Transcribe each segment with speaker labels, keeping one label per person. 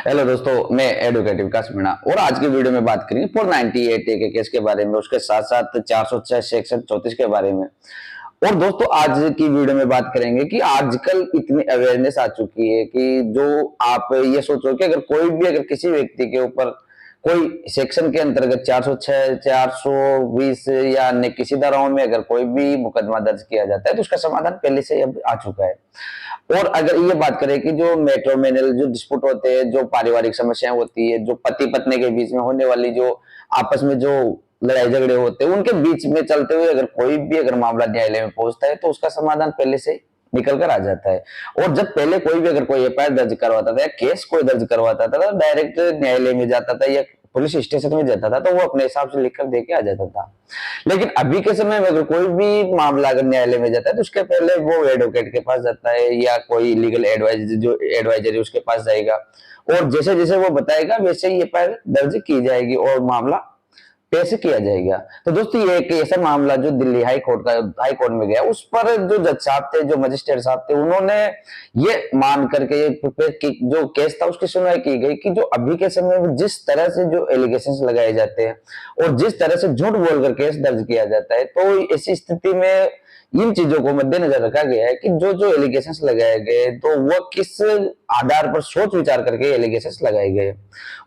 Speaker 1: Hello दोस्तों, मैं advocate विकास मीणा और आज की वीडियो में बात करेंगे 498 के केस के बारे में, उसके साथ साथ 406 सेक्शन 34 के बारे में। और दोस्तों आज की वीडियो में बात करेंगे कि आजकल इतनी अवेयरनेस आ चुकी है कि जो आप ये सोचो कि अगर कोई भी अगर किसी व्यक्ति के ऊपर कोई सेक्शन के अंतर्गत 406, 420 या अन्य किसी धाराओं में अगर कोई भी मुकदमा दर्ज किया जाता है तो उसका समाधान पहले से अब आ चुका है। और अगर ये बात करें कि जो मैट्रिमोनियल जो डिस्प्यूट होते हैं, जो पारिवारिक समस्याएं होती है, जो पति पत्नी के बीच में होने वाली जो आपस में जो लड़ाई झगड़े होते हैं, उनके बीच में चलते हुए अगर कोई भी अगर मामला न्यायालय में पहुंचता है तो उसका समाधान पहले से निकल कर आ जाता है। और जब पहले कोई भी अगर कोई एफआईआर दर्ज करवाता था या केस कोई दर्ज करवाता था, डायरेक्ट न्यायालय में जाता था या पुलिस स्टेशन में जाता था तो वो अपने हिसाब से लिखकर दे के आ जाता था। लेकिन अभी के समय में अगर कोई भी मामला अगर न्यायालय में जाता है तो उसके पहले वो एडवोकेट के पास जाता है या कोई लीगल एडवाइजर है उसके पास जाएगा, और जैसे जैसे वो बताएगा वैसे ही एफआईआर दर्ज की जाएगी और मामला पेश किया जाएगा। तो दोस्तों ये एक ऐसा मामला जो दिल्ली हाई कोर्ट में गया, उस पर जो जज साहब थे, जो मजिस्ट्रेट साहब थे, उन्होंने ये मान करके जो केस था उसकी सुनवाई की गई कि जो अभी के समय में जिस तरह से जो एलिगेशंस लगाए जाते हैं और जिस तरह से झूठ बोलकर केस दर्ज किया जाता है, तो ऐसी स्थिति में इन चीजों को मद्देनजर रखा गया है कि जो जो एलिगेशंस लगाए गए तो वो किस आधार पर सोच विचार करके एलिगेशंस लगाए गए।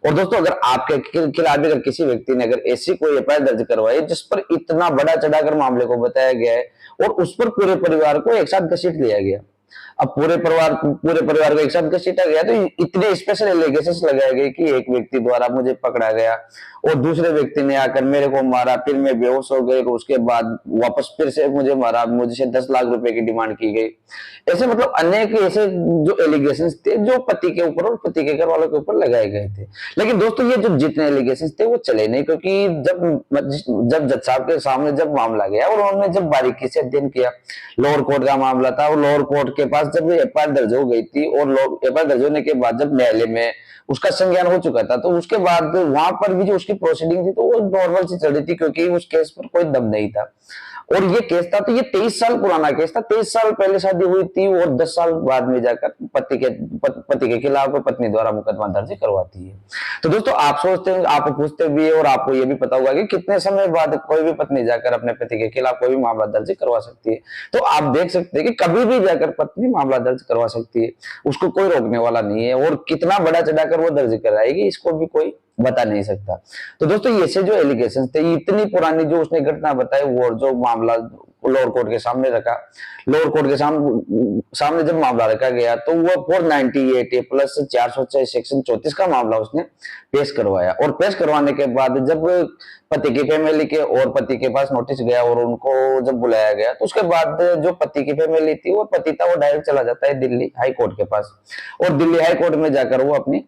Speaker 1: और दोस्तों अगर आपके खिलाफ अगर किसी व्यक्ति ने अगर ऐसी कोई एफआईआर दर्ज करवाई जिस पर इतना बड़ा चढ़ाकर मामले को बताया गया है और उस पर पूरे परिवार को एक साथ घसीट लिया गया, अब पूरे परिवार को एक साथ घसीटा गया, तो इतने स्पेशल एलिगेशंस लगाए गए कि एक व्यक्ति द्वारा मुझे पकड़ा गया और दूसरे व्यक्ति ने आकर मेरे को मारा, फिर मैं बेहोश हो गई, उसके बाद वापस फिर से मुझे मारा, मुझे 10 लाख रुपए की डिमांड की गई। ऐसे मतलब अनेक ऐसे जो एलिगेशंस थे जो पति के ऊपर और पति के घर वालों के ऊपर लगाए गए थे। लेकिन दोस्तों ये जो जितने एलिगेशंस थे वो चले नहीं, क्योंकि जब जज साहब के सामने जब मामला गया और उन्होंने जब बारीकी से अध्ययन किया, लोअर कोर्ट का मामला था और लोअर कोर्ट के पास जब एफआईआर दर्ज हो गई थी और एफआईआर दर्ज होने के बाद जब न्यायालय में उसका संज्ञान हो चुका था, तो उसके बाद वहां पर भी जो उसकी प्रोसीडिंग थी तो वो नॉर्मल सी चल रही थी, क्योंकि उस केस पर कोई दम नहीं था। और ये केस था तो ये 23 साल पुराना केस था, 23 साल पहले शादी हुई थी और 10 साल बाद में जाकर पति के खिलाफ पत्नी द्वारा मुकदमा दर्ज करवाती है। तो दोस्तों आप सोचते हैं, आप पूछते भी है और आपको ये भी पता होगा कि कितने समय बाद कोई भी पत्नी जाकर अपने पति के खिलाफ कोई भी मामला दर्ज करवा सकती है। तो आप देख सकते हैं कि कभी भी जाकर पत्नी मामला दर्ज करवा सकती है, उसको कोई रोकने वाला नहीं है, और कितना बड़ा चढ़ाकर वो दर्ज कराएगी इसको भी कोई बता नहीं सकता। तो दोस्तों ऐसे जो एलिगेशन थे, इतनी पुरानी जो उसने घटना बताई वो जो मामला लोअर कोर्ट के सामने रखा, लोअर कोर्ट के सामने जब मामला रखा गया तो वो 498 प्लस 406 सेक्शन 34 का मामला उसने पेश करवाया। और पेश करवाने के बाद जब पति की फैमिली के और पति के पास नोटिस गया और उनको जब बुलाया गया, तो उसके बाद जो पति की फैमिली थी और पति था वो डायरेक्ट चला जाता है दिल्ली हाई कोर्ट के पास, और दिल्ली हाई कोर्ट में जाकर वो अपनी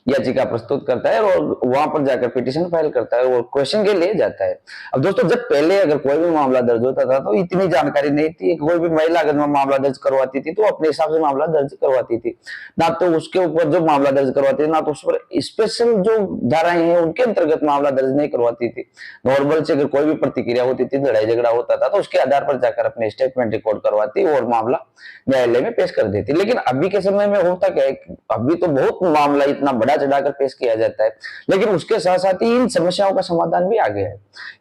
Speaker 1: याचिका प्रस्तुत करता है और वहां पर जाकर पिटीशन फाइल करता है और क्वेश्चन के लिए जाता है। अब दोस्तों जब पहले अगर कोई भी मामला दर्ज होता था तो इतनी जानकारी नहीं थी, कोई भी महिला अगर मामला दर्ज करवाती थी तो अपने हिसाब से मामला दर्ज करवाती थी, ना तो उसके ऊपर जो मामला दर्ज करवाती थी ना तो उस पर स्पेशल जो धाराएं हैं उनके अंतर्गत मामला दर्ज नहीं करवाती थी। नॉर्मल से अगर कोई भी प्रतिक्रिया होती थी, लड़ाई झगड़ा होता था तो उसके आधार पर जाकर अपने स्टेटमेंट रिकॉर्ड करवाती और मामला न्यायालय में पेश कर देती। लेकिन अभी के समय में होता क्या है, अभी तो बहुत मामला इतना बड़ा चढ़ाकर पेश किया जाता है, लेकिन उसके साथ साथ ही इन समस्याओं का समाधान भी आ गया है।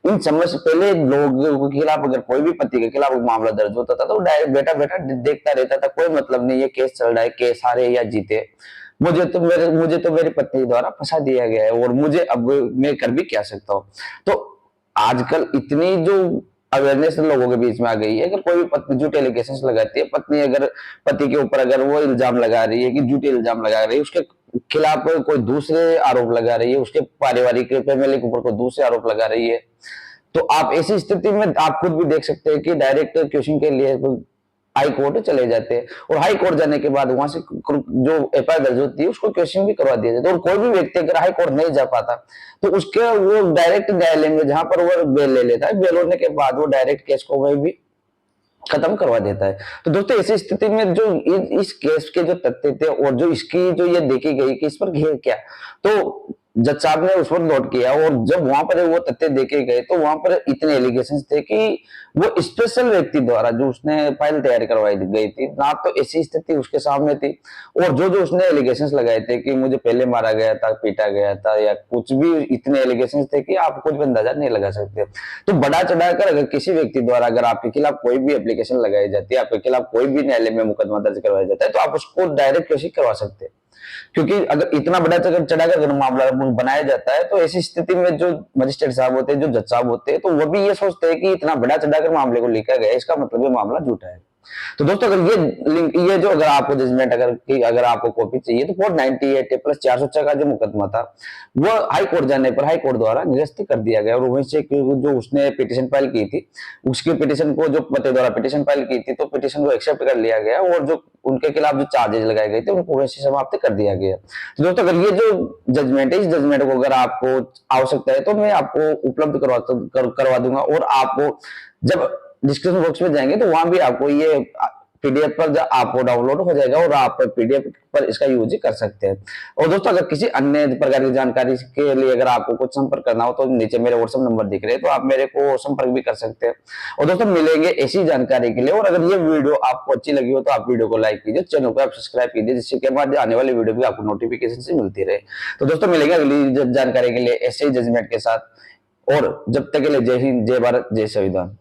Speaker 1: इन समस्या पहले लोगों के खिलाफ अगर कोई भी पति के खिलाफ मामला दर्ज होता था तो डायरेक्ट बेटा बेटा देखता रहता था, कोई मतलब नहीं ये केस चल रहा है, केस हारे या जीते, मुझे तो मेरी पत्नी द्वारा फंसा दिया गया है और मुझे अब मैं कर भी क्या सकता हूँ। तो आजकल इतनी जो अवेयरनेस लोगों के बीच में आ गई है, अगर कोई भी पत्नी झूठे एलिगेशंस लगाती है, पत्नी अगर पति के ऊपर अगर वो इल्जाम लगा रही है कि झूठे इल्जाम लगा रही है, उसके खिलाफ कोई दूसरे आरोप लगा रही है, उसके पारिवारिक फैमिली के ऊपर कोई दूसरे आरोप लगा रही है, तो आप ऐसी स्थिति में आप खुद भी देख सकते हैं कि डायरेक्ट क्वेश्चन के लिए हाई कोर्ट चले जाते हैं और हाई कोर्ट जाने के बाद वहां से जो एफआईआर दर्ज होती है उसको क्वेश्चन भी करवा दिया जाता है। और कोई भी व्यक्ति अगर हाई कोर्ट नहीं जा पाता तो उसके वो डायरेक्ट न्यायालय में जहां पर वो बेल ले लेता है, बेल होने के बाद वो डायरेक्ट केस को वही भी खत्म करवा देता है। तो दोस्तों ऐसी स्थिति में जो इस केस के जो तथ्य थे और जो इसकी जो ये देखी गई कि इस पर घेर क्या, तो जज साहब ने उस पर नोट किया, और जब वहां पर वो तथ्य देखे गए तो वहां पर इतने एलिगेशन थे कि वो स्पेशल व्यक्ति द्वारा जो उसने फाइल तैयार करवाई गई थी, ना तो ऐसी स्थिति उसके सामने थी, और जो जो उसने एलिगेशन लगाए थे कि मुझे पहले मारा गया था, पीटा गया था, या कुछ भी, इतने एलिगेशन थे कि आप कुछ भी अंदाजा नहीं लगा सकते। तो बड़ा चढ़ाकर अगर किसी व्यक्ति द्वारा अगर आपके खिलाफ कोई भी एप्लीकेशन लगाई जाती है, आपके खिलाफ कोई भी न्यायालय में मुकदमा दर्ज करवाया जाता है, तो आप उसको डायरेक्ट कैसे करवा सकते हैं, क्योंकि अगर इतना बड़ा चढ़ाकर अगर मामला बनाया जाता है तो ऐसी स्थिति में जो मजिस्ट्रेट साहब होते हैं, जो जज साहब होते हैं, तो वो भी ये सोचते हैं कि इतना बड़ा चढ़ाकर मामले को लिखा गया, इसका मतलब ये मामला झूठा है। तो दोस्तों अगर ये लिंक, ये जो अगर आपको जजमेंट अगर आपको कॉपी चाहिए तो 498 प्लस 406 का जो मुकदमा था वो हाई कोर्ट जाने पर हाई कोर्ट द्वारा निरस्त कर दिया गया, और वहीं से जो उसने पिटीशन फाइल की थी, उसकी पिटीशन को जो पति द्वारा पिटीशन फाइल की थी, तो पिटीशन को एक्सेप्ट कर लिया गया, और जो उनके खिलाफ जो चार्जेस लगाए गए थे उनको वैसे समाप्त कर दिया गया। तो दोस्तों अगर ये जो जजमेंट है, इस जजमेंट को अगर आपको आवश्यकता है तो मैं आपको उपलब्ध करवा दूंगा, और आपको जब डिस्क्रिप्शन बॉक्स में जाएंगे तो वहां भी आपको ये पीडीएफ पर आपको डाउनलोड हो जाएगा, और आप पीडीएफ पर इसका यूज कर सकते हैं। और दोस्तों अगर किसी अन्य प्रकार की जानकारी के लिए अगर आपको कुछ संपर्क करना हो तो नीचे मेरे व्हाट्सएप नंबर दिख रहे हैं, तो आप मेरे को संपर्क भी कर सकते हैं। और दोस्तों मिलेंगे ऐसी जानकारी के लिए, और अगर ये वीडियो आपको अच्छी लगी हो तो आप वीडियो को लाइक कीजिए, चैनल को आप सब्सक्राइब कीजिए, जिससे के बाद आने वाली वीडियो भी आपको नोटिफिकेशन से मिलती रहे। तो दोस्तों मिलेंगे अगली जानकारी के लिए ऐसे ही जजमेंट के साथ, और जब तक के लिए जय हिंद, जय भारत, जय संविधान।